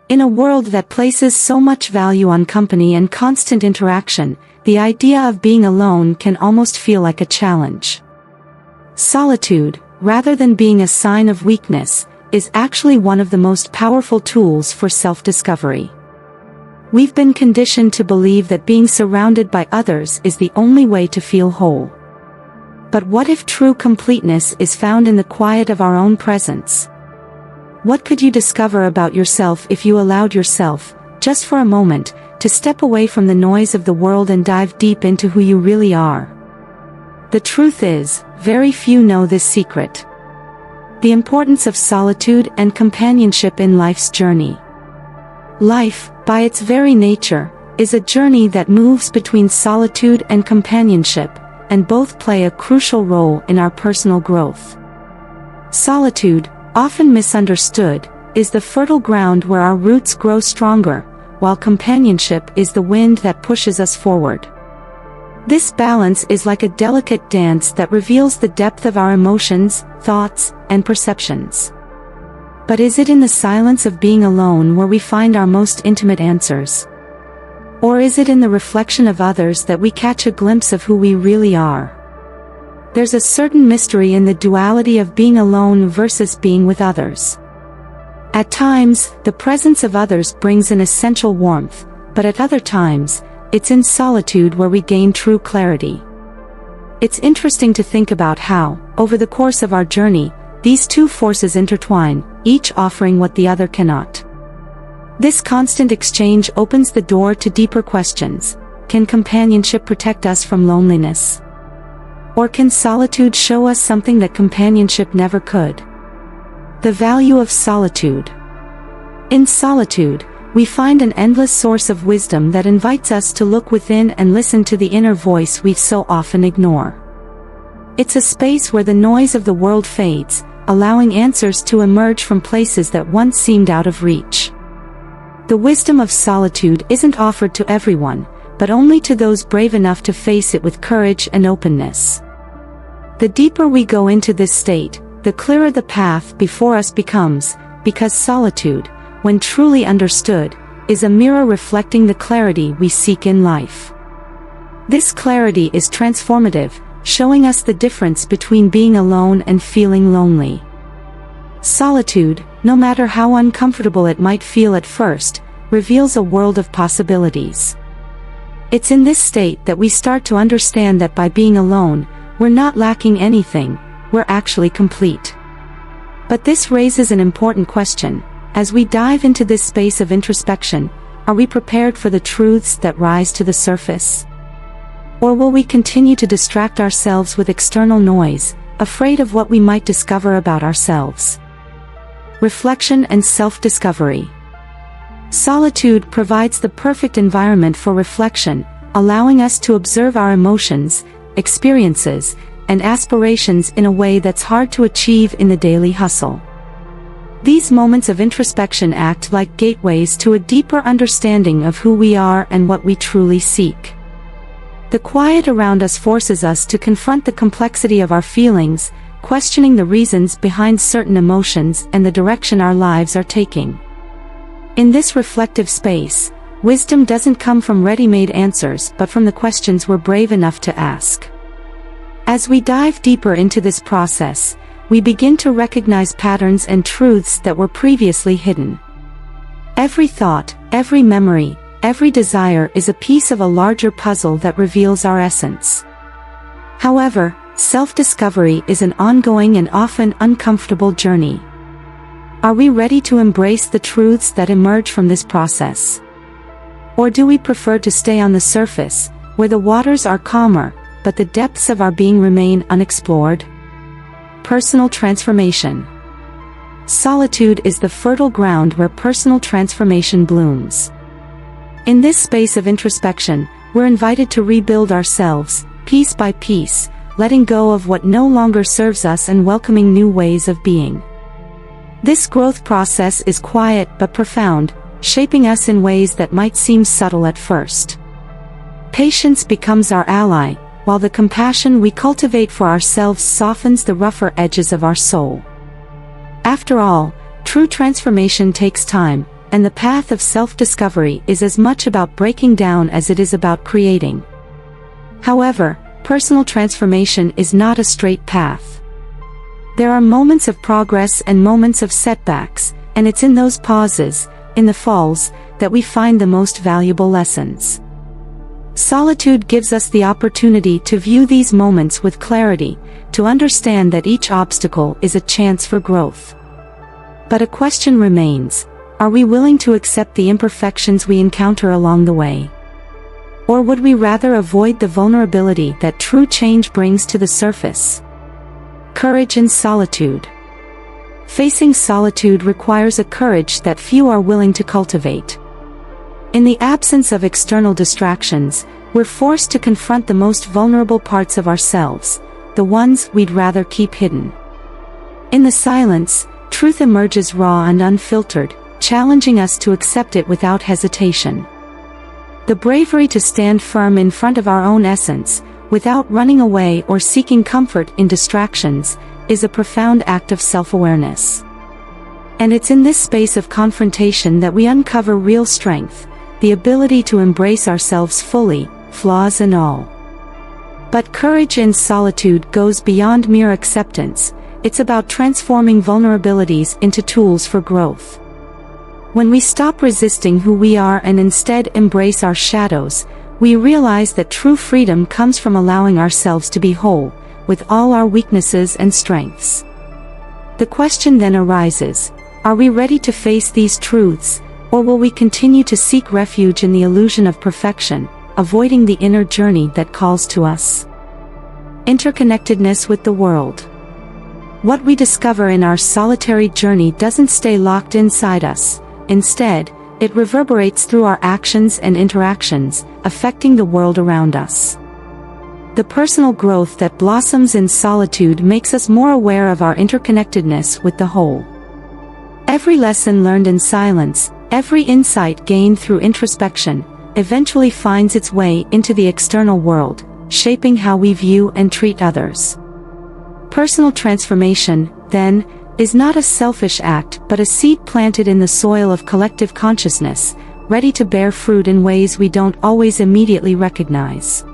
In a world that places so much value on company and constant interaction, the idea of being alone can almost feel like a challenge. Solitude, rather than being a sign of weakness, is actually one of the most powerful tools for self-discovery. We've been conditioned to believe that being surrounded by others is the only way to feel whole. But what if true completeness is found in the quiet of our own presence? What could you discover about yourself if you allowed yourself, just for a moment, to step away from the noise of the world and dive deep into who you really are? The truth is, very few know this secret. The importance of solitude and companionship in life's journey. Life, by its very nature, is a journey that moves between solitude and companionship, and both play a crucial role in our personal growth. Solitude, often misunderstood, is the fertile ground where our roots grow stronger, while companionship is the wind that pushes us forward. This balance is like a delicate dance that reveals the depth of our emotions, thoughts, and perceptions. But is it in the silence of being alone where we find our most intimate answers? Or is it in the reflection of others that we catch a glimpse of who we really are? There's a certain mystery in the duality of being alone versus being with others. At times, the presence of others brings an essential warmth, but at other times, it's in solitude where we gain true clarity. It's interesting to think about how, over the course of our journey, these two forces intertwine, each offering what the other cannot. This constant exchange opens the door to deeper questions. Can companionship protect us from loneliness? Or can solitude show us something that companionship never could? The value of solitude. In solitude, we find an endless source of wisdom that invites us to look within and listen to the inner voice we so often ignore. It's a space where the noise of the world fades, allowing answers to emerge from places that once seemed out of reach. The wisdom of solitude isn't offered to everyone, but only to those brave enough to face it with courage and openness. The deeper we go into this state, the clearer the path before us becomes, because solitude, when truly understood, is a mirror reflecting the clarity we seek in life. This clarity is transformative, showing us the difference between being alone and feeling lonely. Solitude, no matter how uncomfortable it might feel at first, reveals a world of possibilities. It's in this state that we start to understand that by being alone, we're not lacking anything, we're actually complete. But this raises an important question. As we dive into this space of introspection, are we prepared for the truths that rise to the surface? Or will we continue to distract ourselves with external noise, afraid of what we might discover about ourselves? Reflection and self-discovery. Solitude provides the perfect environment for reflection, allowing us to observe our emotions, experiences, and aspirations in a way that's hard to achieve in the daily hustle. These moments of introspection act like gateways to a deeper understanding of who we are and what we truly seek. The quiet around us forces us to confront the complexity of our feelings, questioning the reasons behind certain emotions and the direction our lives are taking. In this reflective space, wisdom doesn't come from ready-made answers but from the questions we're brave enough to ask. As we dive deeper into this process, we begin to recognize patterns and truths that were previously hidden. Every thought, every memory, every desire is a piece of a larger puzzle that reveals our essence. However, self-discovery is an ongoing and often uncomfortable journey. Are we ready to embrace the truths that emerge from this process? Or do we prefer to stay on the surface, where the waters are calmer, but the depths of our being remain unexplored? Personal transformation. Solitude is the fertile ground where personal transformation blooms. In this space of introspection, we're invited to rebuild ourselves, piece by piece, letting go of what no longer serves us and welcoming new ways of being. This growth process is quiet but profound, shaping us in ways that might seem subtle at first. Patience becomes our ally, while the compassion we cultivate for ourselves softens the rougher edges of our soul. After all, true transformation takes time, and the path of self-discovery is as much about breaking down as it is about creating. However, personal transformation is not a straight path. There are moments of progress and moments of setbacks, and it's in those pauses, in the falls, that we find the most valuable lessons. Solitude gives us the opportunity to view these moments with clarity, to understand that each obstacle is a chance for growth. But a question remains: are we willing to accept the imperfections we encounter along the way? Or would we rather avoid the vulnerability that true change brings to the surface? Courage in solitude. Facing solitude requires a courage that few are willing to cultivate. In the absence of external distractions, we're forced to confront the most vulnerable parts of ourselves, the ones we'd rather keep hidden. In the silence, truth emerges raw and unfiltered, challenging us to accept it without hesitation. The bravery to stand firm in front of our own essence, without running away or seeking comfort in distractions, is a profound act of self-awareness. And it's in this space of confrontation that we uncover real strength, the ability to embrace ourselves fully, flaws and all. But courage in solitude goes beyond mere acceptance. It's about transforming vulnerabilities into tools for growth. When we stop resisting who we are and instead embrace our shadows, we realize that true freedom comes from allowing ourselves to be whole, with all our weaknesses and strengths. The question then arises: are we ready to face these truths, or will we continue to seek refuge in the illusion of perfection, avoiding the inner journey that calls to us? Interconnectedness with the world. What we discover in our solitary journey doesn't stay locked inside us. Instead, it reverberates through our actions and interactions, affecting the world around us. The personal growth that blossoms in solitude makes us more aware of our interconnectedness with the whole. Every lesson learned in silence, every insight gained through introspection, eventually finds its way into the external world, shaping how we view and treat others. Personal transformation, then, is not a selfish act but a seed planted in the soil of collective consciousness, ready to bear fruit in ways we don't always immediately recognize.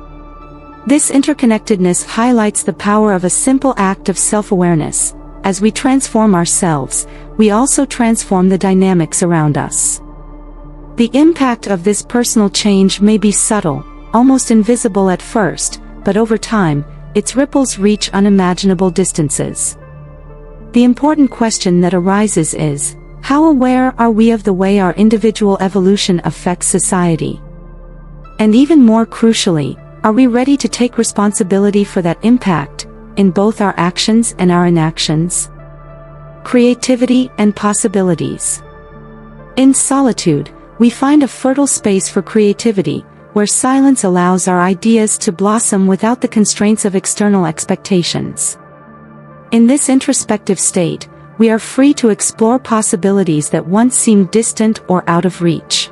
This interconnectedness highlights the power of a simple act of self-awareness. As we transform ourselves, we also transform the dynamics around us. The impact of this personal change may be subtle, almost invisible at first, but over time, its ripples reach unimaginable distances. The important question that arises is: how aware are we of the way our individual evolution affects society? And even more crucially, are we ready to take responsibility for that impact, in both our actions and our inactions? Creativity and possibilities. In solitude, we find a fertile space for creativity, where silence allows our ideas to blossom without the constraints of external expectations. In this introspective state, we are free to explore possibilities that once seemed distant or out of reach.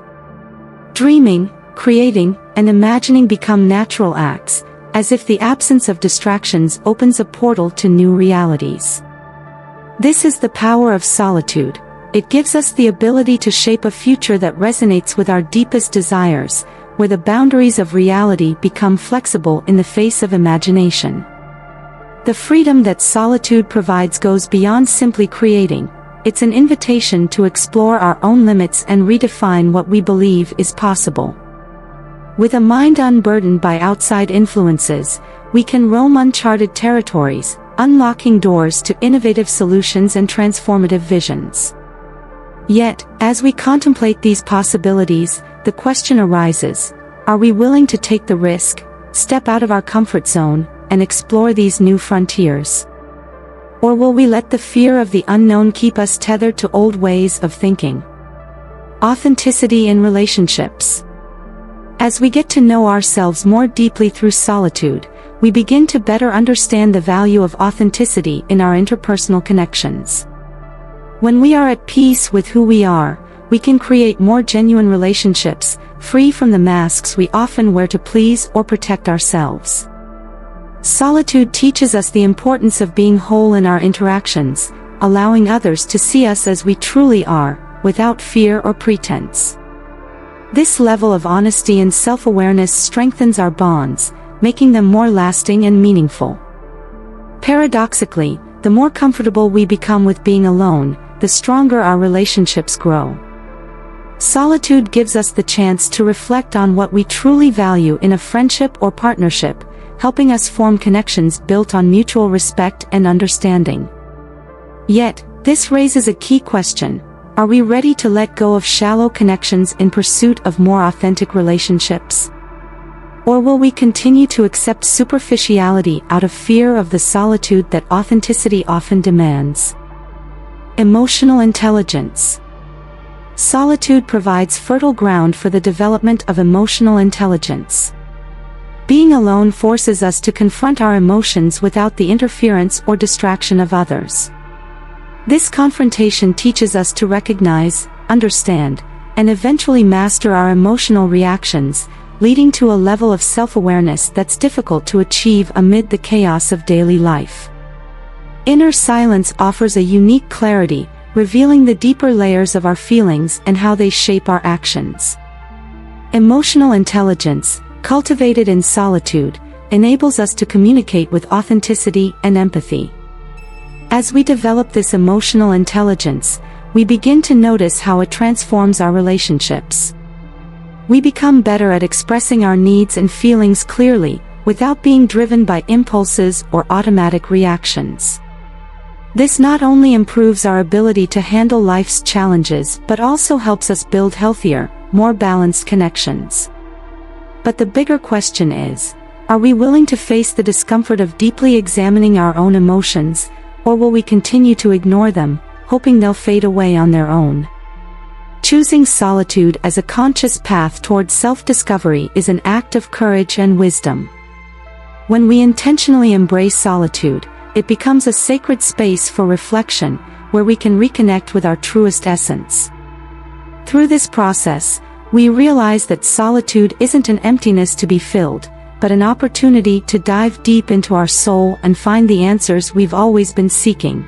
Dreaming, creating, and imagining become natural acts, as if the absence of distractions opens a portal to new realities. This is the power of solitude. It gives us the ability to shape a future that resonates with our deepest desires, where the boundaries of reality become flexible in the face of imagination. The freedom that solitude provides goes beyond simply creating. It's an invitation to explore our own limits and redefine what we believe is possible. With a mind unburdened by outside influences, we can roam uncharted territories, unlocking doors to innovative solutions and transformative visions. Yet, as we contemplate these possibilities, the question arises: are we willing to take the risk, step out of our comfort zone, and explore these new frontiers? Or will we let the fear of the unknown keep us tethered to old ways of thinking? Authenticity in relationships. As we get to know ourselves more deeply through solitude, we begin to better understand the value of authenticity in our interpersonal connections. When we are at peace with who we are, we can create more genuine relationships, free from the masks we often wear to please or protect ourselves. Solitude teaches us the importance of being whole in our interactions, allowing others to see us as we truly are, without fear or pretense. This level of honesty and self-awareness strengthens our bonds, making them more lasting and meaningful. Paradoxically, the more comfortable we become with being alone, the stronger our relationships grow. Solitude gives us the chance to reflect on what we truly value in a friendship or partnership, helping us form connections built on mutual respect and understanding. Yet, this raises a key question: are we ready to let go of shallow connections in pursuit of more authentic relationships? Or will we continue to accept superficiality out of fear of the solitude that authenticity often demands? Emotional intelligence. Solitude provides fertile ground for the development of emotional intelligence. Being alone forces us to confront our emotions without the interference or distraction of others. This confrontation teaches us to recognize, understand, and eventually master our emotional reactions, leading to a level of self-awareness that's difficult to achieve amid the chaos of daily life. Inner silence offers a unique clarity, revealing the deeper layers of our feelings and how they shape our actions. Emotional intelligence, cultivated in solitude, enables us to communicate with authenticity and empathy. As we develop this emotional intelligence, we begin to notice how it transforms our relationships. We become better at expressing our needs and feelings clearly, without being driven by impulses or automatic reactions. This not only improves our ability to handle life's challenges but also helps us build healthier, more balanced connections. But the bigger question is, are we willing to face the discomfort of deeply examining our own emotions, or will we continue to ignore them, hoping they'll fade away on their own? Choosing solitude as a conscious path toward self-discovery is an act of courage and wisdom. When we intentionally embrace solitude, it becomes a sacred space for reflection, where we can reconnect with our truest essence. Through this process, we realize that solitude isn't an emptiness to be filled, but an opportunity to dive deep into our soul and find the answers we've always been seeking.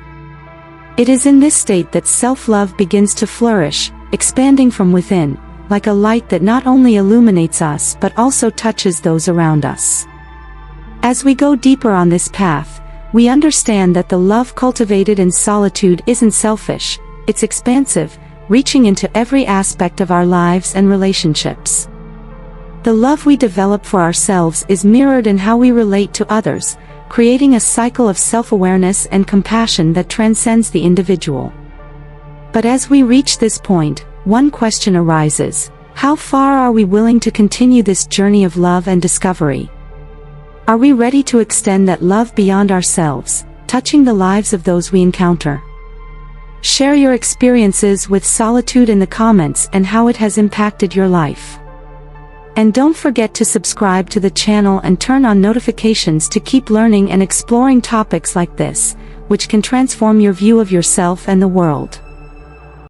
It is in this state that self-love begins to flourish, expanding from within, like a light that not only illuminates us but also touches those around us. As we go deeper on this path, we understand that the love cultivated in solitude isn't selfish, it's expansive, reaching into every aspect of our lives and relationships. The love we develop for ourselves is mirrored in how we relate to others, creating a cycle of self-awareness and compassion that transcends the individual. But as we reach this point, one question arises: how far are we willing to continue this journey of love and discovery? Are we ready to extend that love beyond ourselves, touching the lives of those we encounter? Share your experiences with solitude in the comments and how it has impacted your life. And don't forget to subscribe to the channel and turn on notifications to keep learning and exploring topics like this, which can transform your view of yourself and the world.